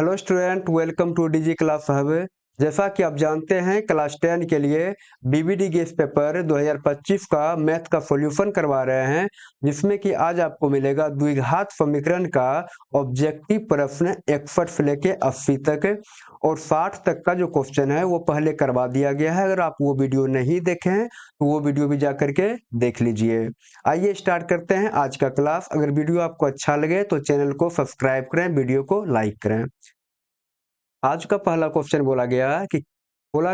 Hello student, welcome to DG class hub. जैसा कि आप जानते हैं, क्लास 10 के लिए बीबीडी गेस पेपर 2025 का मैथ का सॉल्यूशन करवा रहे हैं, जिसमें कि आज आपको मिलेगा द्विघात समीकरण का ऑब्जेक्टिव प्रश्न 61 से लेके 80 तक, और 60 तक का जो क्वेश्चन है वो पहले करवा दिया गया है। अगर आप वो वीडियो नहीं देखे हैं तो वो वीडियो भी जा करके देख लीजिए। आइए स्टार्ट करते हैं आज का क्लास। अगर वीडियो आपको अच्छा लगे तो चैनल को सब्सक्राइब करें, वीडियो को लाइक करें। आज का पहला क्वेश्चन बोला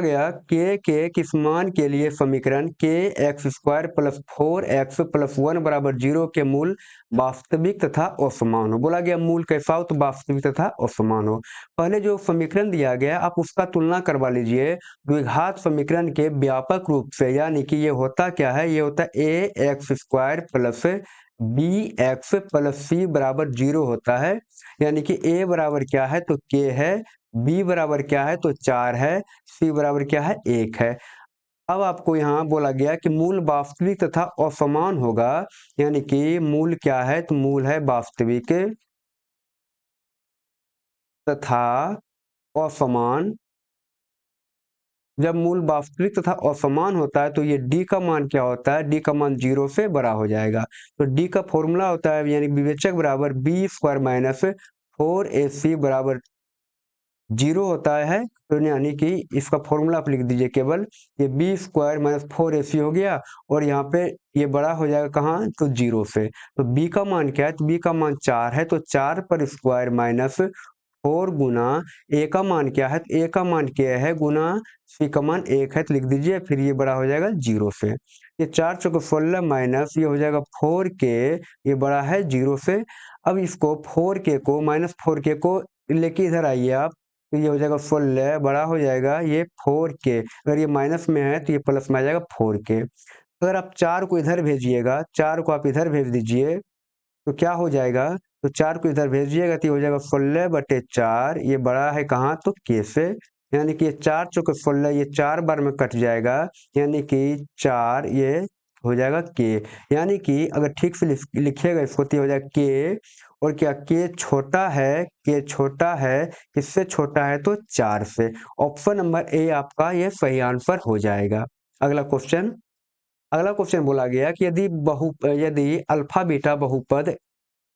गया के किस मान के लिए समीकरण के x square plus 4x plus 1 बराबर 0 के मूल वास्तविक तथा असमान हो। बोला गया मूल कैसा हो, तो वास्तविक तथा असमान हो। पहले जो समीकरण दिया गया आप उसका तुलना करवा लीजिए द्विघात समीकरण के व्यापक रूप से, यानी कि ये होता क्या है, ये होता है A X square plus B X plus C बराबर 0 होता है। यानी कि ए बराबर क्या है, तो के है, बी बराबर क्या है, तो 4 है, सी बराबर क्या है, 1 है। अब आपको यहाँ बोला गया कि मूल वास्तविक तथा असमान होगा, यानी कि मूल क्या है, तो मूल है वास्तविक तथा असमान। जब मूल वास्तविक तथा असमान होता है तो ये डी का मान क्या होता है, डी का मान 0 से बड़ा हो जाएगा। तो डी का फॉर्मूला होता है, यानी विवेचक बराबर बी स्क्वायर माइनस 4ac बराबर 0 होता है। तो यानी कि इसका फॉर्मूला आप लिख दीजिए केवल, ये बी स्क्वायर माइनस 4ac हो गया, और यहाँ पे ये बड़ा हो जाएगा कहाँ, तो 0 से। तो बी का मान क्या है, तो बी का मान 4 है, तो 4 पर स्क्वायर माइनस 4 गुना ए का मान क्या है, तो ए का मान क्या है गुना सी का मान 1 है, तो लिख दीजिए, फिर ये बड़ा हो जाएगा 0 से। ये 4 चौके 16 माइनस ये हो जाएगा 4k, ये बड़ा है 0 से। अब इसको 4k को माइनस 4k को लेके इधर आइए आप, तो ये हो जाएगा 16 बड़ा हो जाएगा ये 4k। अगर ये माइनस में है तो ये प्लस में आ जाएगा 4k। अगर आप 4 को इधर भेजिएगा, 4 को आप इधर भेज दीजिए, तो क्या हो जाएगा, तो 4 को इधर भेजिएगा तो ये हो जाएगा 16/4, ये बड़ा है कहाँ, तो के से। यानी कि ये 4 चौके 16, ये 4 बार में कट जाएगा, यानी कि 4 ये हो जाएगा के। यानी कि अगर ठीक से लिखिएगा इसको तो ये हो जाएगा के, और क्या के छोटा है, के छोटा है, किससे छोटा है, तो 4 से। ऑप्शन नंबर ए आपका ये सही आंसर हो जाएगा। अगला क्वेश्चन बोला गया कि यदि अल्फा बीटा बहुपद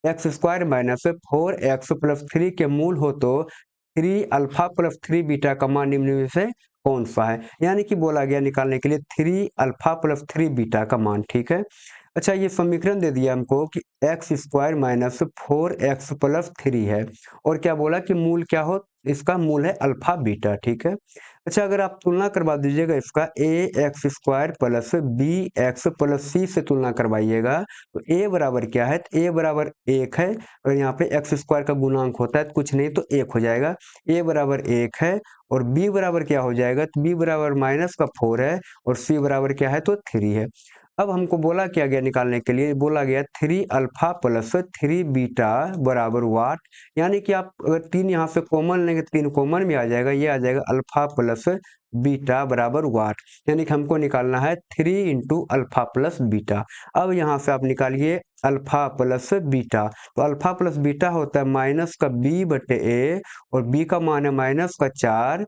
x square minus 4x plus 3 के मूल हो तो 3 अल्फा प्लस 3 बीटा का मान निम्न में से कौन सा है। यानी कि बोला गया निकालने के लिए 3 अल्फा प्लस 3 बीटा का मान। ठीक है, अच्छा ये समीकरण दे दिया हमको कि x square minus 4x plus 3 है, और क्या बोला कि मूल क्या हो, इसका मूल है अल्फा बीटा। ठीक है, अच्छा अगर आप तुलना करवा दीजिएगा इसका A X square plus B X plus C से तुलना करवाइएगा, तो ए बराबर क्या है, तो ए बराबर 1 है, और यहाँ पे एक्स स्क्वायर का गुणांक होता है तो कुछ नहीं तो 1 हो जाएगा। ए बराबर 1 है, और बी बराबर क्या हो जाएगा, तो बी बराबर माइनस का 4 है, और सी बराबर क्या है, तो 3 है। अब हमको बोला क्या गया निकालने के लिए, बोला गया 3 अल्फा प्लस 3 बीटा बराबर वाट। यानी कि आप अगर 3 यहाँ से कॉमन लेंगे, 3 कॉमन में आ जाएगा, ये आ जाएगा अल्फा प्लस बीटा बराबर वाट। यानी कि हमको निकालना है 3 इंटू अल्फा प्लस बीटा। अब यहाँ से आप निकालिए अल्फा प्लस बीटा, तो अल्फा प्लस बीटा होता है माइनस का बी बटे ए, और बी का मान है माइनस का 4,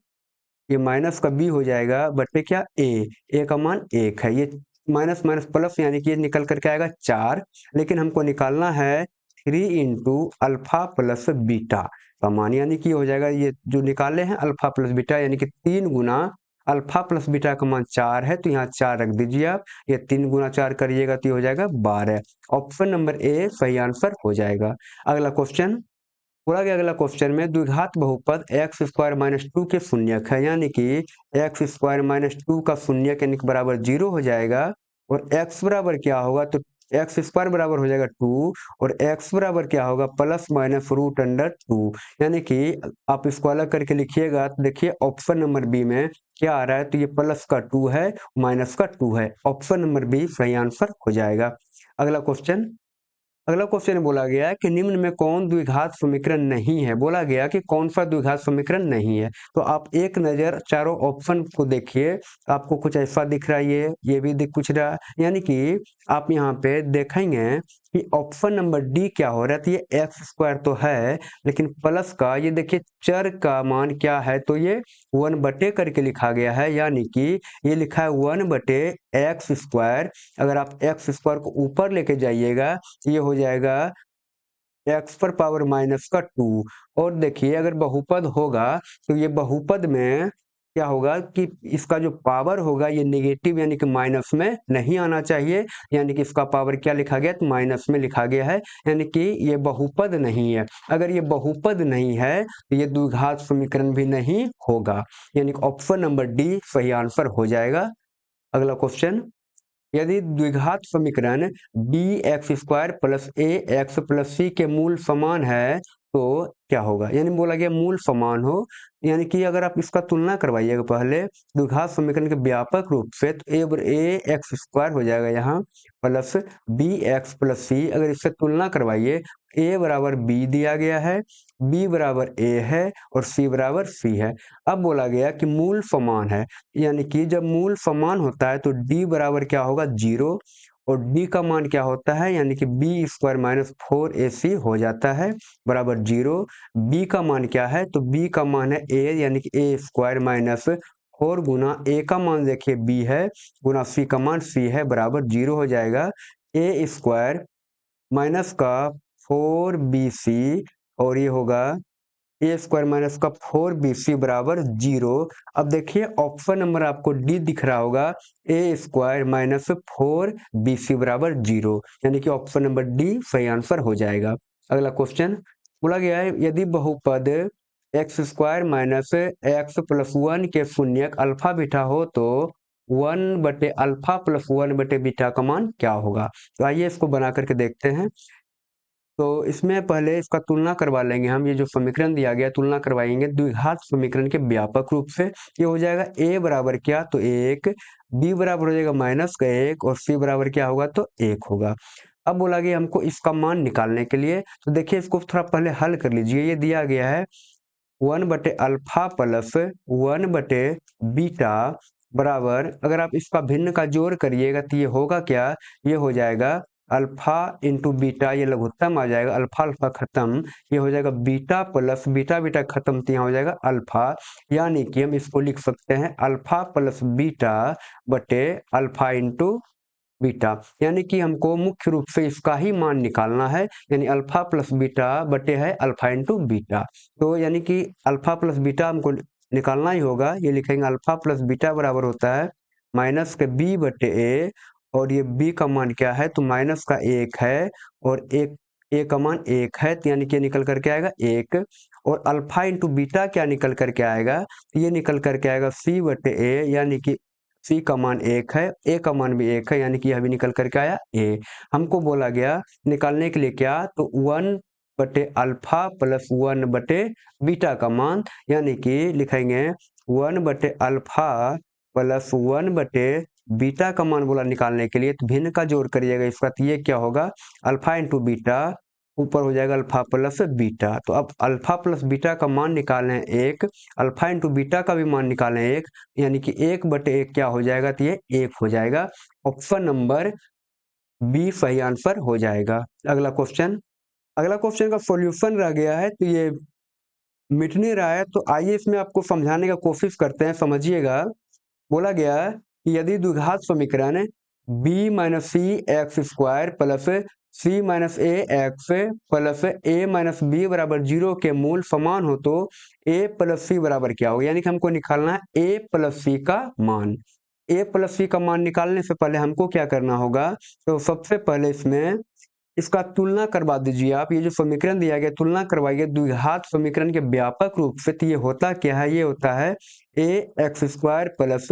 ये माइनस का बी हो जाएगा बटे क्या ए का मान 1 है, ये माइनस माइनस प्लस, यानी कि ये निकल करके आएगा 4। लेकिन हमको निकालना है 3 इंटू अल्फा प्लस बीटा का मान, यानी कि हो जाएगा ये जो निकाले हैं अल्फा प्लस बीटा, यानी कि 3 गुना अल्फा प्लस बीटा का मान 4 है, तो यहाँ 4 रख दीजिए आप, ये 3 गुना 4 करिएगा तो ये हो जाएगा 12। ऑप्शन नंबर ए सही आंसर हो जाएगा। अगला क्वेश्चन बोला गया, अगला क्वेश्चन में द्विघात बहुपद एक्स स्क्वायर माइनस 2 के शून्यक है, यानी कि एक्स स्क्वायर माइनस 2 का शून्यक यानी कि बराबर 0 हो जाएगा, और एक्स बराबर क्या होगा, तो एक्स स्क्वायर बराबर हो जाएगा 2, और एक्स बराबर क्या होगा, प्लस माइनस रूट अंडर 2। यानी कि आप इसको अलग करके लिखिएगा तो देखिए ऑप्शन नंबर बी में क्या आ रहा है, तो ये प्लस का 2 है, माइनस का 2 है। ऑप्शन नंबर बी सही आंसर हो जाएगा। अगला क्वेश्चन बोला गया कि निम्न में कौन द्विघात समीकरण नहीं है। बोला गया कि कौन सा द्विघात समीकरण नहीं है, तो आप एक नजर चारों ऑप्शन को देखिए, आपको कुछ ऐसा दिख रहा है, ये भी दिख कुछ रहा, यानी कि आप यहाँ पे देखेंगे कि ऑप्शन नंबर डी क्या हो रहा है, तो ये एक्स स्क्वायर तो है, लेकिन प्लस का ये देखिए चर का मान क्या है, तो ये 1 बटे करके लिखा गया है, यानी कि ये लिखा है 1/x²। अगर आप एक्स स्क्वायर को ऊपर लेके जाइएगा ये हो जाएगा एक्स पर पावर -2। और देखिए अगर बहुपद होगा तो ये बहुपद में क्या होगा कि इसका जो पावर होगा ये नेगेटिव यानी कि माइनस में नहीं आना चाहिए, यानी कि इसका पावर क्या लिखा गया, तो माइनस में लिखा गया है, यानी कि ये बहुपद नहीं है। अगर ये बहुपद नहीं है तो ये द्विघात समीकरण भी नहीं होगा, यानी कि ऑप्शन नंबर डी सही आंसर हो जाएगा। अगला क्वेश्चन, यदि द्विघात समीकरण bx² plus ax plus c के मूल समान है तो क्या होगा, यानी बोला गया मूल समान हो, यानी कि अगर आप इसका तुलना करवाइएगा पहले द्विघात समीकरण के व्यापक रूप से, तो a x² हो जाएगा यहाँ प्लस bx प्लस c। अगर इससे तुलना करवाइए a बराबर b दिया गया है, b बराबर a है और c बराबर c है। अब बोला गया कि मूल समान है, यानी कि जब मूल समान होता है तो d बराबर क्या होगा 0, और d का मान क्या होता है, यानी कि b² - 4ac हो जाता है बराबर 0। b का मान क्या है, तो b का मान है a, यानी कि a² - 4 गुना a का मान देखिए b है गुना c का मान c है बराबर 0 हो जाएगा। a² माइनस का 4bc और ये होगा a² माइनस का 4bc बराबर 0। अब देखिए ऑप्शन नंबर आपको डी दिख रहा होगा, a² माइनस 4bc बराबर 0, यानी कि ऑप्शन नंबर डी सही आंसर हो जाएगा। अगला क्वेश्चन बोला गया है, यदि बहुपद x² माइनस x प्लस 1 के शून्यक अल्फा बीटा हो तो 1/अल्फा प्लस 1/बीटा का मान क्या होगा। तो आइए इसको बना करके देखते हैं। तो इसमें पहले इसका तुलना करवा लेंगे हम, ये जो समीकरण दिया गया तुलना करवाएंगे द्विघात समीकरण के व्यापक रूप से। ये हो जाएगा a बराबर क्या, तो 1, b बराबर हो जाएगा -1 और c बराबर क्या होगा, तो 1 होगा। अब बोला गया हमको इसका मान निकालने के लिए, तो देखिए इसको थोड़ा पहले हल कर लीजिए। ये दिया गया है 1/अल्फा प्लस 1/बीटा बराबर, अगर आप इसका भिन्न का जोड़ करिएगा तो ये होगा क्या, ये हो जाएगा अल्फा इंटू बीटा, ये लघुत्तम आ जाएगा, अल्फा अल्फा खत्म, ये हो जाएगा बीटा प्लस बीटा बीटा खत्म, तो यहाँ हो जाएगा अल्फा, यानी कि हम इसको लिख सकते हैं अल्फा प्लस बीटा बटे अल्फा इंटू बीटा, यानी कि हमको मुख्य रूप से इसका ही मान निकालना है, यानी अल्फा प्लस बीटा बटे है अल्फा इंटू बीटा। तो यानी कि अल्फा प्लस बीटा हमको निकालना ही होगा, ये लिखेंगे अल्फा प्लस बीटा बराबर होता है माइनस के b बटे a, और ये b का मान क्या है, तो माइनस का 1 है और एक a का मान 1 है, तो यानी कि निकल करके आएगा 1, और अल्फा इंटू बीटा क्या निकल करके आएगा, तो ये निकल करके आएगा c बटे a, यानी कि c का मान 1 है, a का मान भी 1 है, यानी कि यह भी निकल करके आया a। हमको बोला गया निकालने के लिए क्या, तो 1/अल्फा प्लस 1/बीटा का मान, यानी कि लिखेंगे 1/अल्फा प्लस 1/बीटा का मान बोला निकालने के लिए, तो भिन्न का जोड़ करिएगा इसका, तो ये क्या होगा अल्फा इंटू बीटा, ऊपर हो जाएगा अल्फा प्लस बीटा। तो अब अल्फा प्लस बीटा का मान निकालें 1, अल्फा इंटू बीटा का भी मान निकालें 1, यानी कि 1/1 क्या हो जाएगा, तो ये 1 हो जाएगा। ऑप्शन नंबर बी सही आंसर हो जाएगा। अगला क्वेश्चन, अगला क्वेश्चन का सॉल्यूशन रह गया है, तो ये मिट नहीं रहा है, तो आइए इसमें आपको समझाने का कोशिश करते हैं, समझिएगा। बोला गया कि यदि द्विघात समीकरण b minus C x square plus c minus A x plus a minus B बराबर 0 के मूल समान हो तो a प्लस सी बराबर क्या होगा, यानी कि हमको निकालना है a प्लस सी का मान। a प्लस सी का मान निकालने से पहले हमको क्या करना होगा, तो सबसे पहले इसमें इसका तुलना करवा दीजिए आप, ये जो समीकरण दिया गया तुलना करवाइए द्विघात समीकरण के व्यापक रूप से, तो ये होता क्या है, ये होता है ax² plus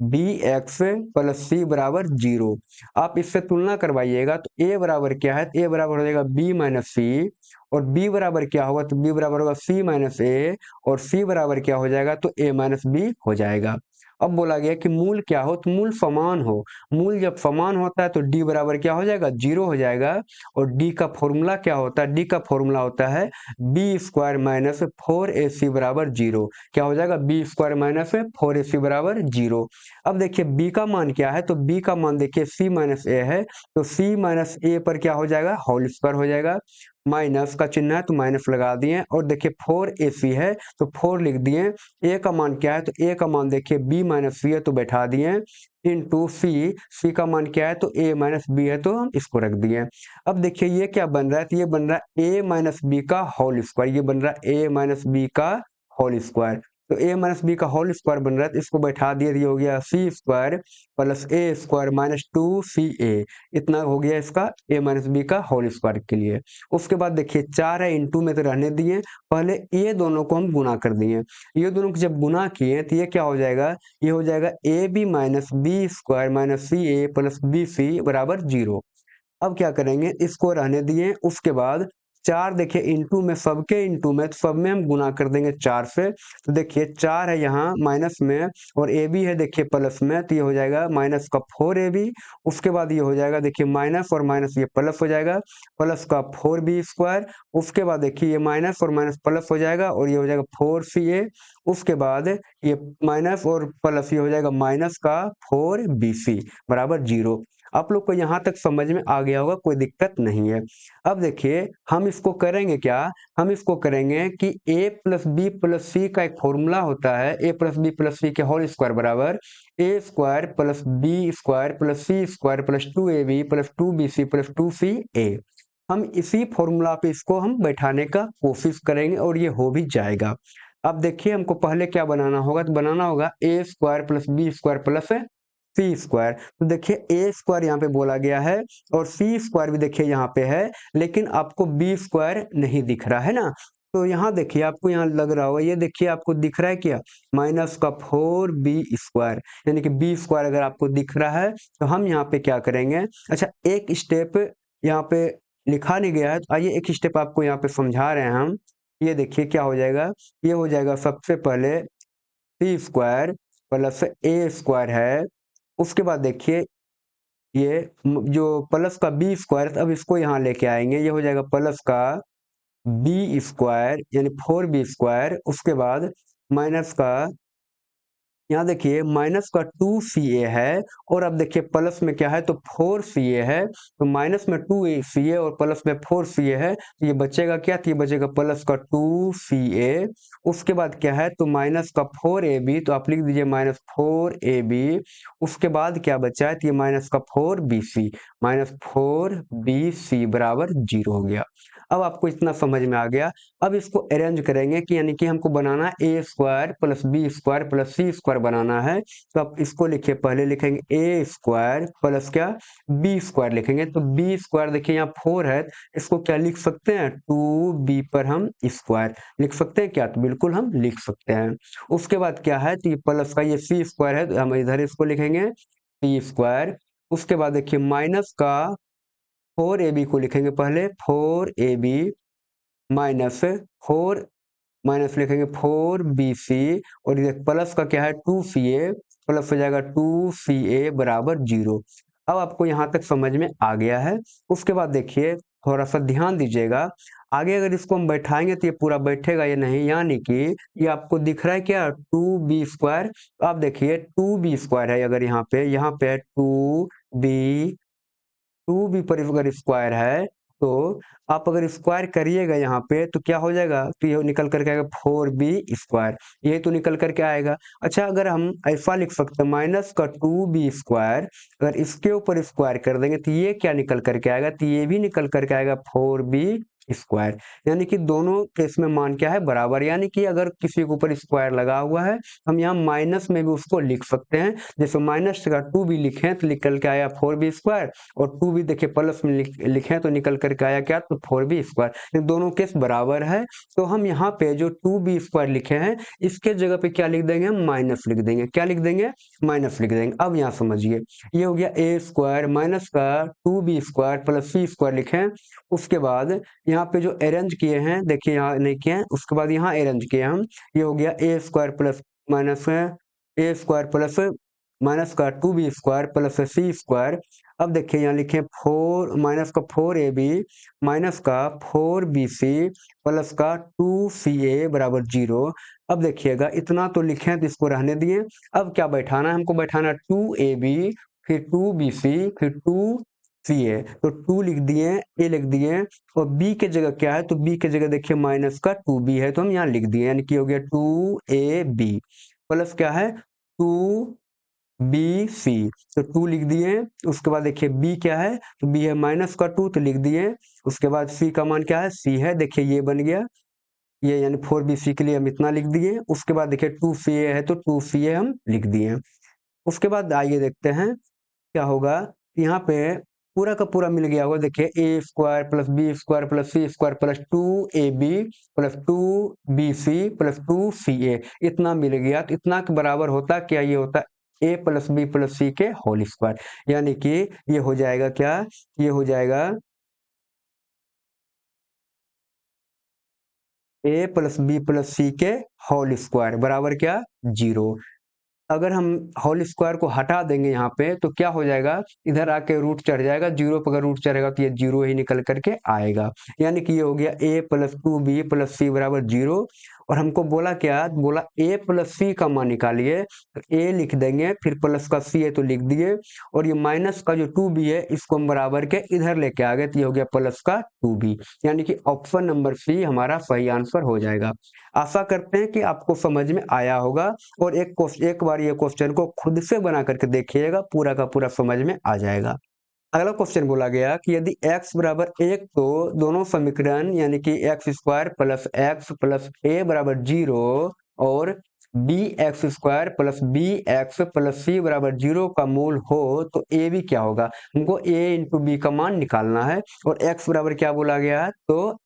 bx plus c बराबर 0। आप इससे तुलना करवाइएगा तो a बराबर क्या है, a बराबर हो जाएगा b माइनस सी, और b बराबर क्या होगा, तो b बराबर होगा c माइनस ए, और c बराबर क्या हो जाएगा, तो a माइनस बी हो जाएगा। अब बोला गया कि मूल क्या हो, तो मूल समान हो। मूल जब समान होता है तो डी बराबर क्या हो जाएगा, 0 हो जाएगा। और डी का फॉर्मूला क्या होता है, डी का फॉर्मूला होता है बी स्क्वायर माइनस 4ac बराबर 0। क्या हो जाएगा, बी स्क्वायर माइनस 4ac बराबर 0। अब देखिए बी का मान क्या है, तो बी का मान देखिए c माइनस ए है, तो c माइनस ए पर क्या हो जाएगा, होल स्क्वायर हो जाएगा। माइनस का चिन्ह है तो माइनस लगा दिए, और देखिए 4ac है तो 4 लिख दिए। ए का मान क्या है, तो ए का मान देखिए b माइनस सी है तो बैठा दिए, इंटू सी का मान क्या है, तो a माइनस बी है तो हम इसको रख दिए। अब देखिए ये क्या बन रहा है, तो ये बन रहा है a माइनस बी का होल स्क्वायर, ये बन रहा है a माइनस बी का होल स्क्वायर। तो a माइनस बी का होल स्क्वायर बन रहा है, तो इसको बैठा दिए, ये हो गया सी स्क्वायर प्लस ए स्क्वायर माइनस 2ca। इतना हो गया इसका a माइनस बी का होल स्क्वायर के लिए। उसके बाद देखिए 4 है, इंटू में तो रहने दिए, पहले ये दोनों को हम गुना कर दिए। ये दोनों को जब गुना किए तो ये क्या हो जाएगा, ये हो जाएगा A B minus B square minus C A plus B C बराबर 0। अब क्या करेंगे, इसको रहने दिए। उसके बाद 4 देखिए इंटू में, सबके इंटू में, तो सब में हम गुना कर देंगे 4 से। तो देखिए 4 है यहाँ माइनस में, और ए बी है देखिए प्लस में, तो ये हो जाएगा माइनस का 4ab। उसके बाद ये हो जाएगा देखिए माइनस और माइनस ये प्लस हो जाएगा, प्लस का 4b स्क्वायर। उसके बाद देखिए ये माइनस और माइनस प्लस हो जाएगा, और ये हो जाएगा 4ca। उसके बाद ये माइनस और प्लस ये हो जाएगा माइनस का 4bc बराबर 0। आप लोग को यहाँ तक समझ में आ गया होगा, कोई दिक्कत नहीं है। अब देखिए हम इसको करेंगे क्या, हम इसको करेंगे कि a plus B plus C का एक फॉर्मूला होता है, a plus B plus C के होल स्क्वायर बराबर a square plus B square plus C square plus 2ab plus 2bc plus 2ca। हम इसी फॉर्मूला पे इसको हम बैठाने का कोशिश करेंगे और ये हो भी जाएगा। अब देखिए हमको पहले क्या बनाना होगा, तो बनाना होगा a square plus B square plus C square. तो देखिए ए स्क्वायर यहाँ पे बोला गया है, और सी स्क्वायर भी देखिए यहाँ पे है, लेकिन आपको बी स्क्वायर नहीं दिख रहा है ना। तो यहाँ देखिए आपको यहाँ लग रहा होगा, ये देखिए आपको दिख रहा है क्या, माइनस का 4b स्क्वायर, यानी कि बी स्क्वायर अगर आपको दिख रहा है तो हम यहाँ पे क्या करेंगे। अच्छा एक स्टेप यहाँ पे लिखा नहीं गया है, तो आइए एक स्टेप आपको यहाँ पे समझा रहे हैं हम। ये देखिए क्या हो जाएगा, ये हो जाएगा सबसे पहले सी स्क्वायर प्लस ए स्क्वायर है। उसके बाद देखिए ये जो प्लस का बी स्क्वायर, अब इसको यहाँ लेके आएंगे, ये हो जाएगा प्लस का बी स्क्वायर यानी 4b स्क्वायर। उसके बाद माइनस का, यहाँ देखिए माइनस का 2ca है, और अब देखिए प्लस में क्या है, तो 4ca है। तो माइनस में 2ca और प्लस में 4ca है, तो ये बचेगा क्या, तो ये बचेगा प्लस का 2ca। उसके बाद क्या है, तो माइनस का 4ab, तो आप लिख दीजिए माइनस 4ab। उसके बाद क्या बचा है, तो ये माइनस का 4bc, माइनस 4bc बराबर 0 हो गया। अब आपको इतना समझ में आ गया। अब इसको अरेंज करेंगे कि यानी कि हमको बनाना A square plus B square plus C square बनाना है। तो आप इसको लिखिए, पहले लिखेंगे ए स्क्वायर प्लस क्या, बी स्क्वायर लिखेंगे। तो बी स्क्वायर देखिए यहाँ 4 है, इसको क्या लिख सकते हैं, 2b पर हम स्क्वायर लिख सकते हैं क्या, तो बिल्कुल हम लिख सकते हैं। उसके बाद क्या है, तो ये प्लस का ये सी स्क्वायर है, तो हम इधर इसको लिखेंगे सी स्क्वायर। उसके बाद देखिए माइनस का 4ab को लिखेंगे पहले 4ab माइनस 4, माइनस लिखेंगे 4bc, और ये प्लस का क्या है 2ca, प्लस हो जाएगा 2ca बराबर 0। अब आपको यहाँ तक समझ में आ गया है। उसके बाद देखिए थोड़ा सा ध्यान दीजिएगा, आगे अगर इसको हम बैठाएंगे तो ये पूरा बैठेगा ये नहीं, यानी कि ये आपको दिख रहा है क्या 2b स्क्वायर। आप देखिए 2b स्क्वायर है, अगर यहाँ पे है 2b पर अगर स्क्वायर है, तो आप अगर स्क्वायर करिएगा यहाँ पे तो क्या हो जाएगा, तो ये निकल करके आएगा 4b स्क्वायर, ये तो निकल करके आएगा। अच्छा अगर हम ऐसा लिख सकते हैं माइनस का 2b स्क्वायर, अगर इसके ऊपर स्क्वायर कर देंगे तो ये क्या निकल करके आएगा, तो ये भी निकल करके आएगा 4b स्क्वायर। यानी कि दोनों केस में मान क्या है, बराबर। यानी कि अगर किसी के ऊपर स्क्वायर लगा हुआ है, हम यहाँ माइनस में भी उसको लिख सकते हैं। जैसे माइनस का 2b लिखें तो निकल के आया 4b स्क्वायर, और 2b देखिए प्लस में लिखें तो निकल करके आया क्या, तो 4b स्क्वायर। दोनों केस बराबर है, तो हम यहाँ पे जो 2b स्क्वायर लिखे हैं इसके जगह पे क्या लिख देंगे, माइनस लिख देंगे। क्या लिख देंगे, माइनस लिख देंगे। अब यहाँ समझिए, ये हो गया ए स्क्वायर माइनस का 2b square plus C square लिखें। उसके बाद यहाँ पे जो अरेंज किए हैं देखिए, यहाँ नहीं किए हैं, उसके बाद यहाँ अरेंज किए हम, ये हो गया ए स्क्वायर प्लस माइनस है ए स्क्वायर प्लस माइनस का 2b² प्लस c²। अब देखिए यहाँ लिखे फोर माइनस का 4ab माइनस का 4bc प्लस का 2ca बराबर 0। अब देखिएगा इतना तो लिखे हैं तो इसको रहने दिए। अब क्या बैठाना है हमको, बैठाना 2ab फिर 2bc फिर 2ca, तो 2 लिख दिए, a लिख दिए, और b के जगह क्या है, तो b के जगह देखिए माइनस का 2b है तो हम यहाँ लिख दिए, यानी कि हो गया 2ab प्लस क्या है 2bc, तो 2 लिख दिए। उसके बाद देखिए b क्या है, तो b है माइनस का 2 तो लिख दिए। उसके बाद c का मान क्या है, c है, देखिए ये बन गया, ये यानी 4bc के लिए हम इतना लिख दिए। उसके बाद देखिए 2ca है तो 2ca हम लिख दिए। उसके बाद आइए देखते हैं क्या होगा। यहाँ पे पूरा का पूरा मिल गया होगा, देखिए a² plus b² plus c² plus 2ab plus 2bc plus 2ca, इतना मिल गया। तो इतना के बराबर होता क्या, ये होता a plus b plus c के होल स्क्वायर, यानी कि ये हो जाएगा क्या, ये हो जाएगा a plus b plus c के होल स्क्वायर बराबर क्या 0। अगर हम होल स्क्वायर को हटा देंगे यहाँ पे तो क्या हो जाएगा, इधर आके रूट चढ़ जाएगा, 0 पर अगर रूट चढ़ेगा तो ये 0 ही निकल करके आएगा। यानी कि ये हो गया a plus 2b plus c बराबर 0। और हमको बोला क्या, बोला a प्लस c का मान निकालिए, तो a लिख देंगे, फिर प्लस का c है तो लिख दिए, और ये माइनस का जो 2b है इसको हम बराबर के इधर लेके आ गए, तो ये हो गया प्लस का 2b, यानी कि ऑप्शन नंबर सी हमारा सही आंसर हो जाएगा। आशा करते हैं कि आपको समझ में आया होगा, और एक बार ये क्वेश्चन को खुद से बना करके देखिएगा, पूरा का पूरा समझ में आ जाएगा। अगला क्वेश्चन बोला गया कि यदि x बराबर 1 तो दोनों समीकरण यानी कि x² plus x plus a बराबर 0 और bx² plus bx plus c बराबर 0 का मूल हो तो a b क्या होगा। हमको a इंटू बी का मान निकालना है, और x बराबर क्या बोला गया है, तो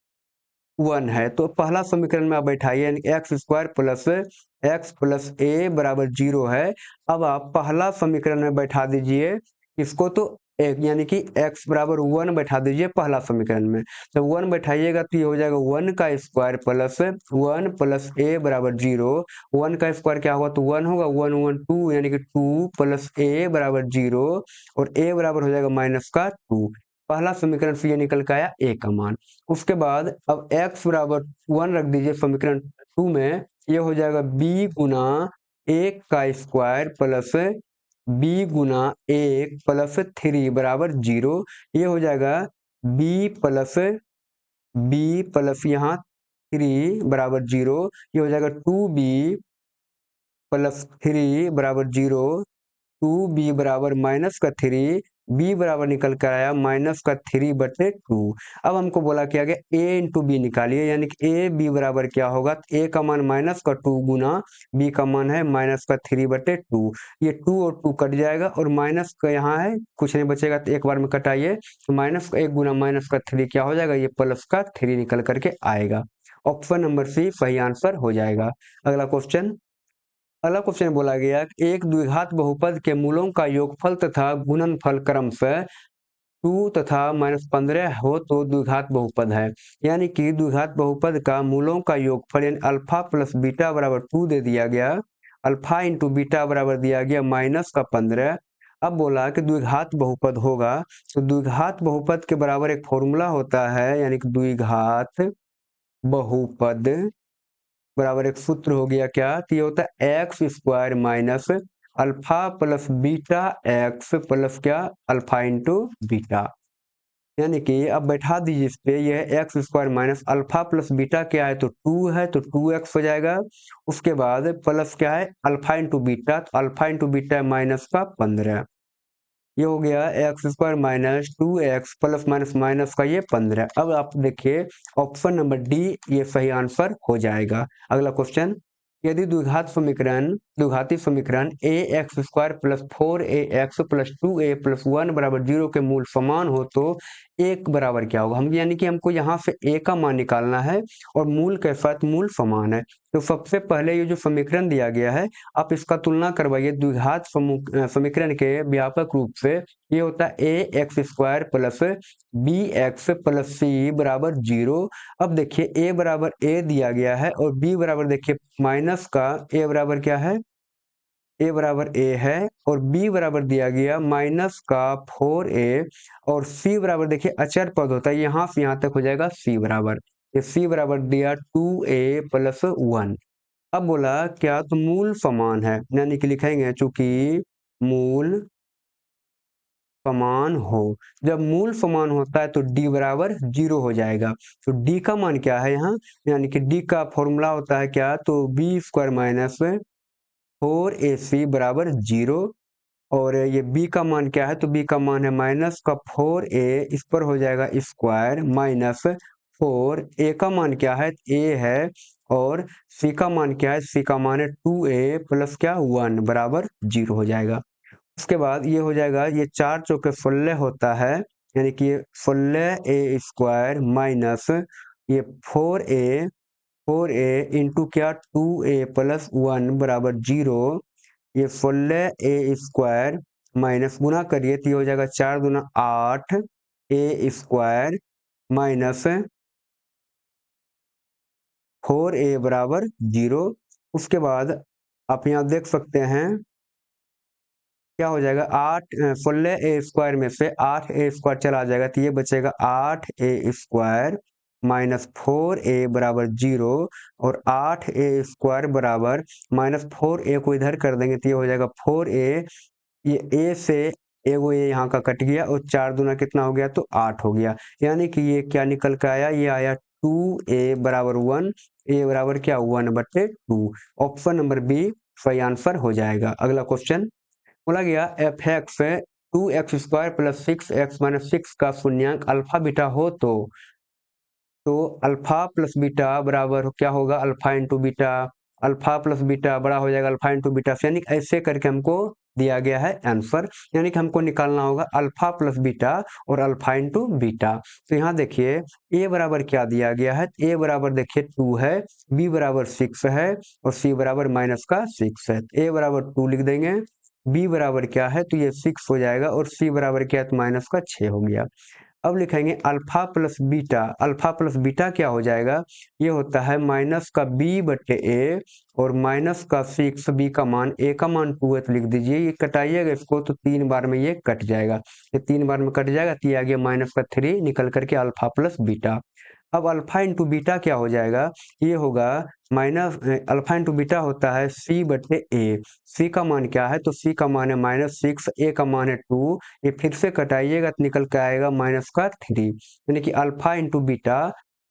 1 है। तो पहला समीकरण में आप बैठाइए, यानी x² प्लस a बराबर 0 है। अब आप पहला समीकरण में बैठा दीजिए इसको, तो एक यानी कि x बराबर 1 बैठा दीजिए पहला समीकरण में। जब 1 बैठाइएगा तो ये हो जाएगा 1 का स्क्वायर प्लस 1 प्लस a बराबर 0। 1 का स्क्वायर क्या होगा, तो 1 होगा, 1 1 2 यानी कि 2 प्लस a बराबर 0, और a बराबर हो जाएगा माइनस का 2। पहला समीकरण से ये निकल के आया a का मान। उसके बाद अब x बराबर 1 रख दीजिए समीकरण 2 में, ये हो जाएगा b गुना 1 का स्क्वायर प्लस b गुना 1 प्लस 3 बराबर 0। ये हो जाएगा b प्लस यहाँ 3 बराबर 0। ये हो जाएगा 2b प्लस 3 बराबर 0, 2b बराबर माइनस का 3, b बराबर निकल कर आया माइनस का 3/2। अब हमको बोला क्या गया a इंटू बी निकालिए, यानी कि a b बराबर क्या होगा, a का मान माइनस का 2 गुना b का मान है माइनस का 3/2। ये 2 और 2 कट जाएगा, और माइनस का यहाँ है कुछ नहीं बचेगा, तो एक बार में कटाइए, तो माइनस का 1 गुना माइनस का 3 क्या हो जाएगा, ये प्लस का 3 निकल करके आएगा। ऑप्शन नंबर सी सही आंसर हो जाएगा। अगला क्वेश्चन बोला गया कि एक द्विघात बहुपद के मूलों का योगफल तथा गुणनफल क्रमशः 2 तथा -15 हो तो द्विघात बहुपद है। यानी कि द्विघात बहुपद का मूलों का योगफल यानी अल्फा प्लस बीटा बराबर 2 दे दिया गया, अल्फा इंटू बीटा बराबर दिया गया माइनस का 15। अब बोला कि द्विघात बहुपद होगा, तो द्विघात बहुपद के बराबर एक फॉर्मूला होता है, यानी कि द्विघात बहुपद बराबर एक सूत्र हो गया क्या, तो ये होता है x² minus alpha plus beta x plus क्या अल्फा इंटू बीटा। यानी कि अब बैठा दीजिए इस पे, यह x² minus alpha plus beta क्या है, तो 2 है, तो 2x हो जाएगा। उसके बाद प्लस क्या है अल्फा इंटू बीटा, तो अल्फा इंटू बीटा है माइनस का 15। ये हो गया x² minus 2x plus minus minus का ये 15। अब आप देखिए ऑप्शन नंबर डी ये सही आंसर हो जाएगा। अगला क्वेश्चन, यदि द्विघाती समीकरण ax² plus 4ax plus 2a plus 1 बराबर 0 के मूल समान हो तो एक बराबर क्या होगा। हम यानी कि हमको यहाँ से a का मान निकालना है, और मूल के साथ मूल समान है। तो सबसे पहले ये जो समीकरण दिया गया है आप इसका तुलना करवाइए द्विघात समीकरण के व्यापक रूप से। ये होता है ax² plus bx plus c बराबर 0। अब देखिए a बराबर a दिया गया है, और b बराबर देखिए माइनस का a बराबर क्या है ए बराबर ए है और बी बराबर दिया गया माइनस का 4a और सी बराबर देखिए अचर पद होता है, यहाँ से यहाँ तक हो जाएगा सी बराबर, ये सी बराबर दिया 2a प्लस 1। अब बोला क्या तो मूल समान है, यानी कि लिखेंगे चूंकि मूल समान हो। जब मूल समान होता है तो d बराबर 0 हो जाएगा। तो d का मान क्या है यहाँ, यानी कि d का फॉर्मूला होता है क्या, तो बी स्क्वायर माइनस 4ac बराबर 0। और ये b का मान क्या है, तो b का मान है माइनस का 4a, इस पर हो जाएगा स्क्वायर माइनस 4, a का मान क्या है, a है, और c का मान क्या है, c का मान है 2a प्लस क्या 1 बराबर 0 हो जाएगा। उसके बाद ये हो जाएगा, ये 4 चौके 16 होता है, यानी कि ये 16a स्क्वायर माइनस ये 4a इंटू क्या 2a प्लस 1 बराबर 0। ये 16a स्क्वायर माइनस गुना करिए तो ये हो जाएगा 4 दूना 8a स्क्वायर माइनस 4a बराबर 0। उसके बाद आप यहाँ देख सकते हैं क्या हो जाएगा, 16a स्क्वायर में से 8a स्क्वायर चला जाएगा तो ये बचेगा 8a स्क्वायर माइनस 4a बराबर 0, और 8a स्क्वायर बराबर माइनस 4a को इधर कर देंगे तो ये हो जाएगा 4a, ये a से एगो ये यहाँ का कट गया और 4 दूना कितना हो गया, तो 8 हो गया। यानी कि ये क्या निकल के आया, ये आया 2a बराबर 1, a बराबर क्या 1/2। ऑप्शन नंबर बी सही आंसर हो जाएगा। अगला क्वेश्चन बोला गया F x 2x² plus 6x minus 6 का शून्यांक अल्फा बीटा हो तो अल्फा प्लस बीटा बराबर क्या होगा, alpha into beta, alpha plus beta बड़ा हो जाएगा अल्फा इंटू बीटा, यानी ऐसे करके हमको दिया गया है आंसर, यानी कि हमको निकालना होगा अल्फा प्लस बीटा और अल्फा इंटू बीटा। तो यहाँ देखिए ए बराबर क्या दिया गया है, ए बराबर देखिए 2 है, बी बराबर 6 है और सी बराबर माइनस का 6 है। ए बराबर 2 लिख देंगे, बी बराबर क्या है, तो ये 6 हो जाएगा, और सी बराबर क्या है, तो माइनस का 6 हो गया। अब लिखेंगे alpha plus beta, alpha plus beta क्या हो जाएगा, ये होता है माइनस का बी बटे ए और माइनस का 6, बी का मान, ए का मान 2 है तो लिख दीजिए, ये कटाइएगा इसको तो 3 बार में ये कट जाएगा, ये 3 बार में कट जाएगा तो ये आ गया माइनस का 3 निकल करके अल्फा प्लस बीटा। अब अल्फा इंटू बीटा क्या हो जाएगा, ये होगा माइनस, अल्फा इंटू बीटा होता है सी बटे ए, सी का मान क्या है, तो सी का मान है -6, ए का मान है 2, ये फिर से कटाइएगा तो निकल के आएगा माइनस का 3, यानी कि अल्फा इंटू बीटा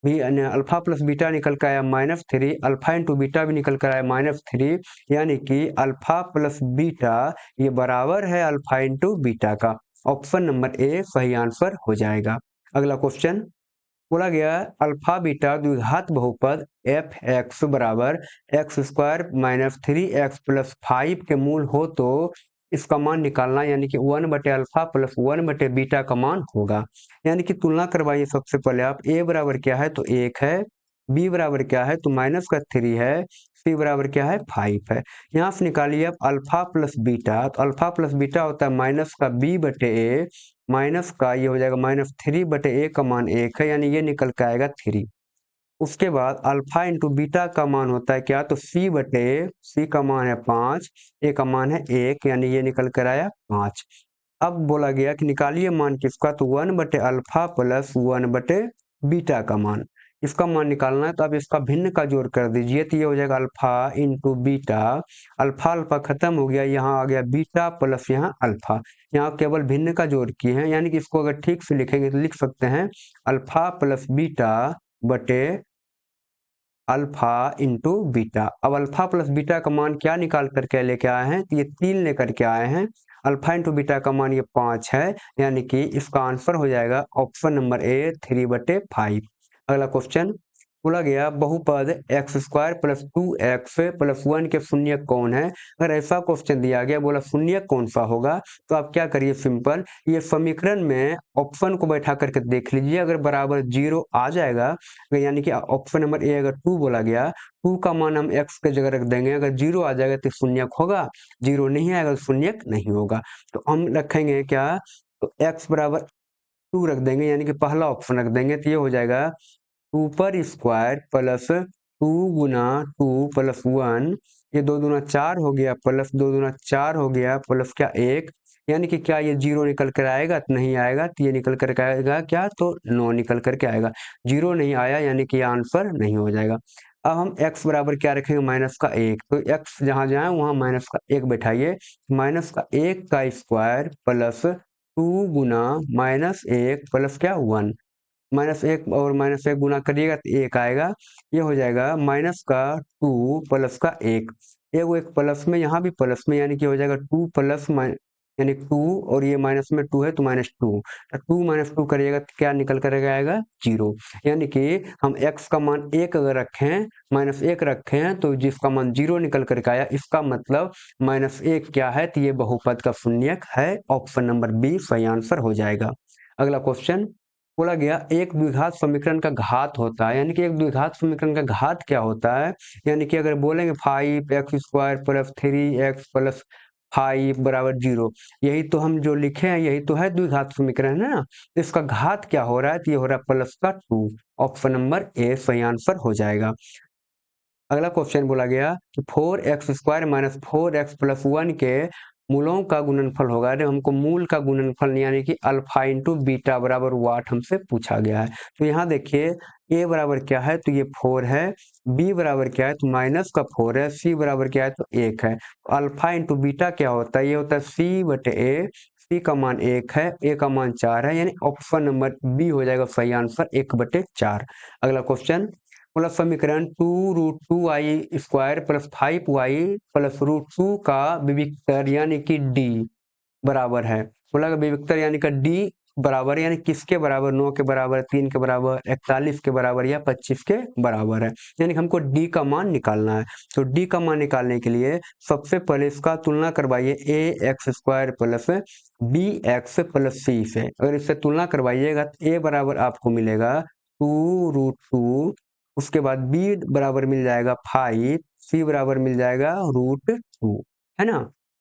भी, अल्फा प्लस बीटा निकल कर आया -3, अल्फा इंटू बीटा भी निकल कर आया -3, यानी कि अल्फा प्लस बीटा ये बराबर है अल्फा इंटू बीटा का। ऑप्शन नंबर ए सही आंसर हो जाएगा। अगला क्वेश्चन बोला गया अल्फा बीटा द्विघात बहुपद एफ एक्स बराबर x² माइनस 3x प्लस 5 के मूल हो तो इसका मान निकालना, यानी कि 1 बटे अल्फा प्लस 1 बटे बीटा का मान होगा। यानी कि तुलना करवाइए सबसे पहले आप, a बराबर क्या है, तो 1 है, b बराबर क्या है, तो माइनस का 3 है, c बराबर क्या है 5 है। यहाँ से निकालिए आप अल्फा प्लस बीटा, तो अल्फा प्लस बीटा होता है माइनस का b बटे ए, माइनस का ये हो जाएगा -3 बटे ए का मान 1 है, यानी ये निकल के आएगा 3। उसके बाद अल्फा इंटू बीटा का मान होता है क्या, तो सी बटे, सी का मान है 5, ए का मान है 1, यानी ये निकल कर आया 5। अब बोला गया कि निकालिए मान किसका, तो 1 बटे अल्फा प्लस 1 बटे बीटा का मान, इसका मान निकालना है तो अब इसका भिन्न का जोड़ कर दीजिए तो ये हो जाएगा alpha into beta, alpha alpha खत्म हो गया, यहाँ आ गया बीटा प्लस यहाँ अल्फा, यहाँ केवल भिन्न का जोड़ किए हैं, यानी कि इसको अगर ठीक से लिखेंगे तो लिख सकते हैं अल्फा प्लस बीटा बटे अल्फा इंटू बीटा। अब अल्फा प्लस बीटा का मान क्या निकाल करके लेके आए हैं, तो ये 3 लेकर के आए हैं, अल्फा इंटू बीटा का मान ये 5 है, यानी कि इसका आंसर हो जाएगा ऑप्शन नंबर ए 3/5। अगला क्वेश्चन बोला गया बहुपद x² प्लस 2x प्लस 1 के शून्य कौन है। अगर ऐसा क्वेश्चन दिया गया, बोला शून्य कौन सा होगा, तो आप क्या करिए, सिंपल ये समीकरण में ऑप्शन को बैठा करके देख लीजिए, अगर बराबर 0 आ जाएगा, यानी कि ऑप्शन नंबर ए अगर 2 बोला गया, 2 का मान हम x के जगह रख देंगे, अगर 0 आ जाएगा तो शून्यक होगा, 0 नहीं आएगा तो शून्यक नहीं होगा। तो हम रखेंगे क्या, तो x बराबर 2 रख देंगे, यानी कि पहला ऑप्शन रख देंगे, तो ये हो जाएगा 2 पर स्क्वायर प्लस 2 गुना 2 प्लस 1, ये 2 दूना 4 हो गया, प्लस 2 दूना 4 हो गया, प्लस क्या 1, यानी कि क्या ये 0 निकल कर आएगा? तो नहीं आएगा। तो ये निकल कर आएगा क्या? तो 9 निकल कर के आएगा। 0 नहीं आया, यानी कि आंसर नहीं हो जाएगा। अब हम x बराबर क्या रखेंगे? माइनस का 1। तो x जहाँ जाए वहाँ माइनस का 1 बैठाइए। माइनस का 1 का स्क्वायर प्लस 2 गुना माइनस 1 प्लस क्या 1, माइनस 1 और माइनस 1 गुना करिएगा तो 1 आएगा। ये हो जाएगा माइनस का 2 प्लस का 1, वो एक प्लस में, यहाँ भी प्लस में, यानी कि हो जाएगा 2 प्लस यानी 2, और ये माइनस में 2 है तो -2। 2 माइनस 2 करिएगा तो क्या निकल कर आएगा? 0। यानी कि हम x का मान 1 अगर रखें, -1 रखें, तो जिसका मान 0 निकल कर आया, इसका मतलब -1 क्या है? तो ये बहुपद का शून्यक है। ऑप्शन नंबर बी सही आंसर हो जाएगा। अगला क्वेश्चन बोला गया एक द्विघात समीकरण का घात होता है, यानी कि एक द्विघात समीकरण का घात क्या होता है? यानी कि अगर बोलेंगे 5x² प्लस 3x प्लस 5 बराबर 0, यही तो हम जो लिखे हैं यही तो है द्विघात समीकरण, है ना? तो इसका घात क्या हो रहा है? तो ये हो रहा है प्लस का 2। ऑप्शन नंबर ए सही आंसर हो जाएगा। अगला क्वेश्चन बोला गया कि 4x² माइनस 4x प्लस 1 के मूलों का गुणनफल होगा। अरे हमको मूल का गुणनफल यानी कि अल्फा इंटू बीटा बराबर वाट हमसे पूछा गया है। तो यहाँ देखिए a बराबर क्या है? तो ये 4 है। b बराबर क्या है? तो माइनस का 4 है। c बराबर क्या है? तो 1 है। तो अल्फा इंटू बीटा क्या होता है? ये होता है c बटे a। c का मान 1 है, a का मान 4 है, यानी ऑप्शन नंबर बी हो जाएगा सही आंसर 1/4। अगला क्वेश्चन बोला समीकरण 2√2i² प्लस 5y प्लस √2 का विविक्तर यानी कि d बराबर है। बोला विविक्तर यानी कि d बराबर, यानी किसके बराबर? 9 के बराबर, 3 के बराबर, 41 के बराबर या 25 के बराबर है। यानी कि हमको d का मान निकालना है। तो d का मान निकालने के लिए सबसे पहले इसका तुलना करवाइए ax² plus bx plus c से। अगर इससे तुलना करवाइएगा तो a बराबर आपको मिलेगा 2√2, उसके बाद b बराबर मिल जाएगा 5, c बराबर मिल जाएगा √2, है ना?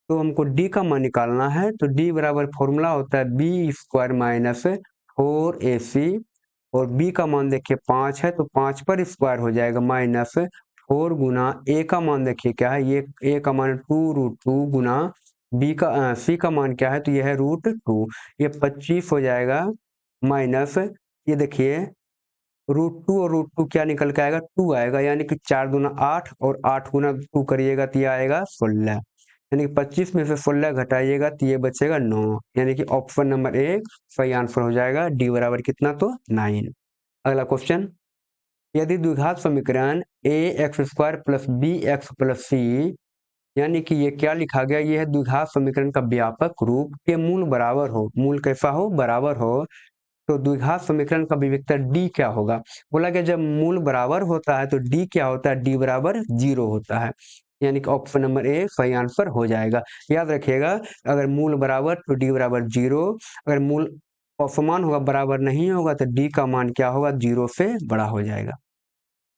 तो हमको d का मान निकालना है। तो d बराबर फॉर्मूला होता है b² माइनस 4ac, और b का मान देखिए 5 है तो 5 पर स्क्वायर हो जाएगा माइनस 4 गुना a का मान देखिए क्या है? ये a का मान 2√2 गुना c का मान क्या है? तो ये है √2, ये 25 हो जाएगा माइनस, ये देखिए √2 और √2 क्या निकल के आएगा? 2 आएगा, यानी कि 4 दूना 8 और 8 गुना 2 करिएगा तो ये आएगा 16, यानी कि 25 में से 16 घटाइएगा तो ये बचेगा 9, यानी कि ऑप्शन नंबर ए सही आंसर हो जाएगा। डी बराबर कितना? तो 9। अगला क्वेश्चन यदि द्विघात समीकरण ax² plus bx plus c, यानी कि ये क्या लिखा गया? ये है द्विघात समीकरण का व्यापक रूप के मूल बराबर हो, मूल कैसा हो? बराबर हो। तो द्विघात समीकरण का विविक्तर d क्या होगा? बोला कि जब मूल बराबर होता है तो d क्या होता है? d बराबर 0 होता है, यानी कि ऑप्शन नंबर ए सही आंसर हो जाएगा। याद रखिएगा अगर मूल बराबर तो d बराबर 0, अगर मूल असमान होगा, बराबर नहीं होगा, तो d का मान क्या होगा? 0 से बड़ा हो जाएगा।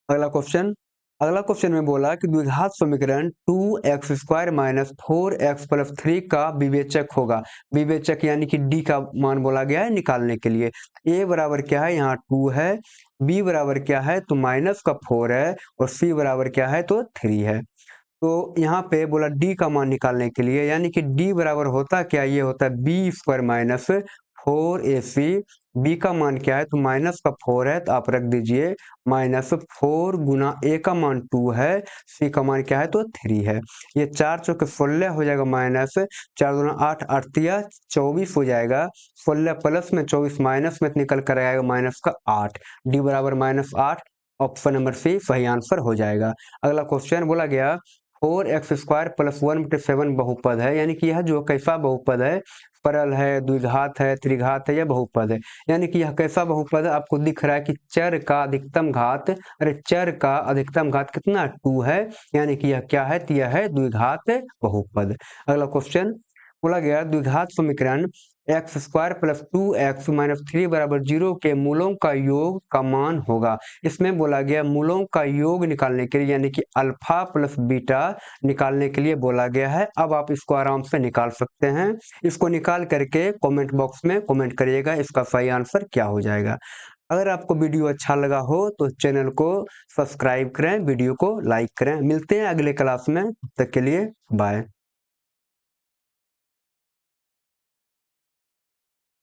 अगला क्वेश्चन में बोला कि द्विघात समीकरण 2x² माइनस 4x प्लस 3 का विवेचक होगा। विवेचक यानी कि d का मान बोला गया है निकालने के लिए। a बराबर क्या है? यहाँ 2 है। b बराबर क्या है? तो माइनस का 4 है, और c बराबर क्या है? तो 3 है। तो यहाँ पे बोला d का मान निकालने के लिए, यानी कि d बराबर होता क्या? ये होता है b² माइनस 4ac। b का मान क्या है? तो माइनस का 4 है, तो आप रख दीजिए -4 गुना a का मान 2 है, c का मान क्या है? तो 3 है। ये 4 चौके 16 हो जाएगा, माइनस 4 दूना 8, 8 तिया 24 हो जाएगा। 16 प्लस में 24 माइनस में निकल कर आएगा माइनस का 8। d बराबर -8, ऑप्शन नंबर सी सही आंसर हो जाएगा। अगला क्वेश्चन बोला गया 4x² प्लस 1/7 बहुपद है, यानी कि यह जो कैसा बहुपद है? सरल है, द्विघात है, त्रिघात है या बहुपद है? यानी कि यह कैसा बहुपद है? आपको दिख रहा है कि चर का अधिकतम घात, अरे चर का अधिकतम घात कितना? 2 है, यानी कि यह क्या है? तो यह है द्विघात बहुपद। अगला क्वेश्चन बोला गया द्विघात समीकरण x² प्लस 2x माइनस 3 बराबर 0 के मूलों का योग का मान होगा। इसमें बोला गया मूलों का योग निकालने के लिए, यानी कि अल्फा प्लस बीटा निकालने के लिए बोला गया है। अब आप इसको आराम से निकाल सकते हैं। इसको निकाल करके कमेंट बॉक्स में कमेंट करिएगा इसका सही आंसर क्या हो जाएगा। अगर आपको वीडियो अच्छा लगा हो तो चैनल को सब्सक्राइब करें, वीडियो को लाइक करें। मिलते हैं अगले क्लास में, तब तक के लिए बाय।